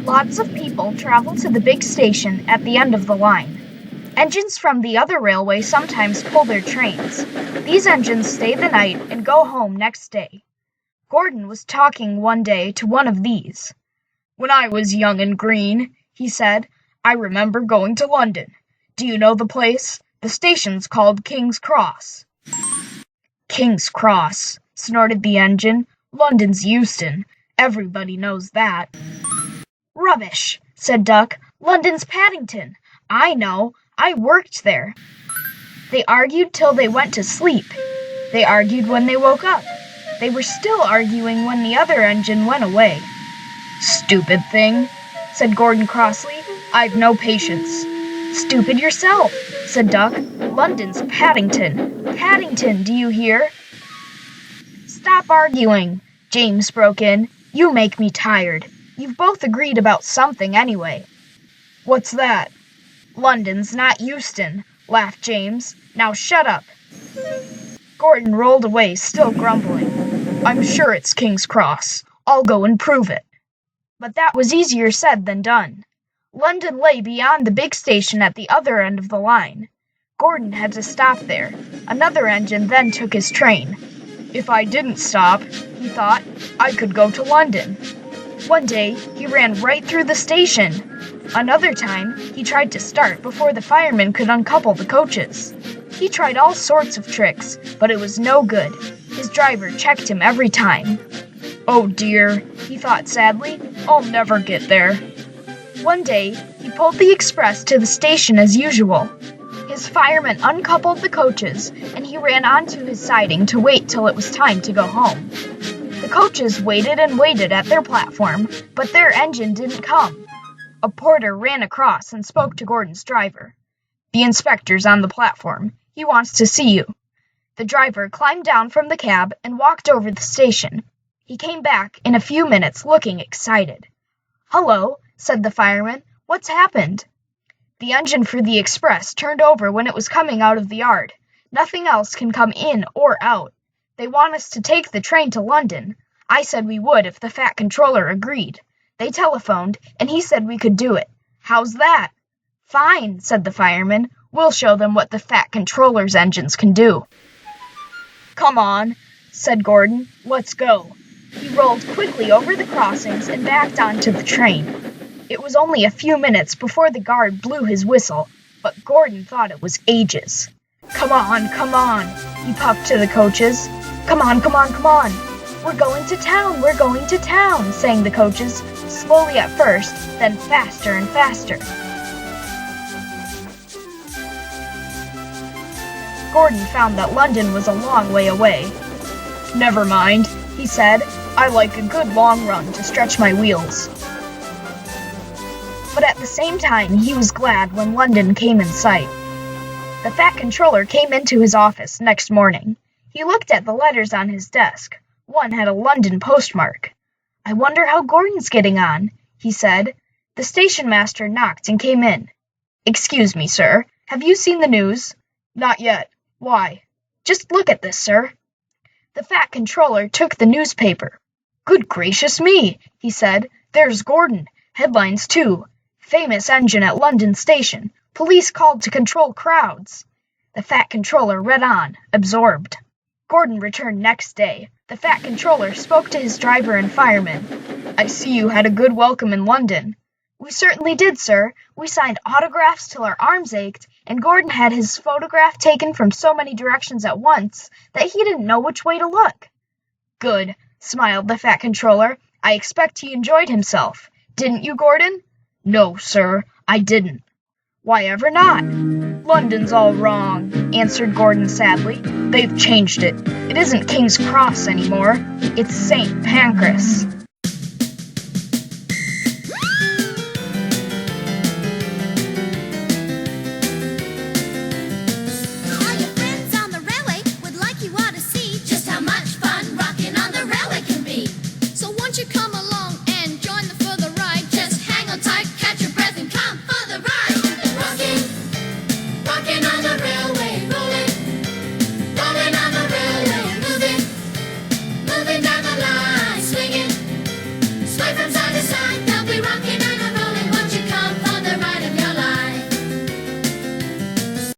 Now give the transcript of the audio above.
Lots of people travel to the big station at the end of the line. Engines from the other railway sometimes pull their trains. These engines stay the night and go home next day. Gordon was talking one day to one of these. "When I was young and green," he said, "I remember going to London. Do you know the place? The station's called King's Cross." "King's Cross," snorted the engine. "London's Euston. Everybody knows that." "Rubbish," said Duck. "London's Paddington. I know. I worked there." They argued till they went to sleep. They argued when they woke up. They were still arguing when the other engine went away. "Stupid thing," said Gordon crossly. "I've no patience." "Stupid yourself," said Duck. "London's Paddington. Paddington, do you hear?" "Stop arguing," James broke in. "You make me tired. You've both agreed about something anyway." "What's that?" "London's not Euston," laughed James. "Now shut up." Gordon rolled away, still grumbling. "I'm sure it's King's Cross. I'll go and prove it." But that was easier said than done. London lay beyond the big station at the other end of the line. Gordon had to stop there. Another engine then took his train. "If I didn't stop," he thought, "I could go to London." One day, he ran right through the station. Another time, he tried to start before the fireman could uncouple the coaches. He tried all sorts of tricks, but it was no good. His driver checked him every time. "Oh dear," he thought sadly, "I'll never get there." One day, he pulled the express to the station as usual. His fireman uncoupled the coaches, and he ran onto his siding to wait till it was time to go home. The coaches waited and waited at their platform, but their engine didn't come. A porter ran across and spoke to Gordon's driver. "The inspector's on the platform. He wants to see you." The driver climbed down from the cab and walked over the station. He came back in a few minutes looking excited. "Hello," said the fireman. "What's happened?" "The engine for the express turned over when it was coming out of the yard. Nothing else can come in or out. They want us to take the train to London. I said we would if the fat controller agreed. They telephoned, and he said we could do it. How's that?" "Fine," said the fireman. "We'll show them what the fat controller's engines can do." "Come on," said Gordon. "Let's go." He rolled quickly over the crossings and backed onto the train. It was only a few minutes before the guard blew his whistle, but Gordon thought it was ages. "Come on, come on," he puffed to the coaches. "Come on, come on, come on." "We're going to town, we're going to town," sang the coaches, slowly at first, then faster and faster. Gordon found that London was a long way away. "Never mind," he said. "I like a good long run to stretch my wheels." But at the same time, he was glad when London came in sight. The fat controller came into his office next morning. He looked at the letters on his desk. One had a London postmark. "I wonder how Gordon's getting on," he said. The station master knocked and came in. "Excuse me, sir. Have you seen the news?" "Not yet. Why?" "Just look at this, sir." The fat controller took the newspaper. "Good gracious me," he said. "There's Gordon. Headlines, too. Famous engine at London station. Police called to control crowds." The fat controller read on, absorbed. Gordon returned next day. The fat controller spoke to his driver and fireman. "I see you had a good welcome in London." "We certainly did, sir. We signed autographs till our arms ached, and Gordon had his photograph taken from so many directions at once that he didn't know which way to look." "Good," smiled the fat controller. "I expect he enjoyed himself. Didn't you, Gordon?" "No, sir, I didn't." "Why ever not?" "London's all wrong," answered Gordon sadly. "They've changed it. It isn't King's Cross anymore. It's St. Pancras."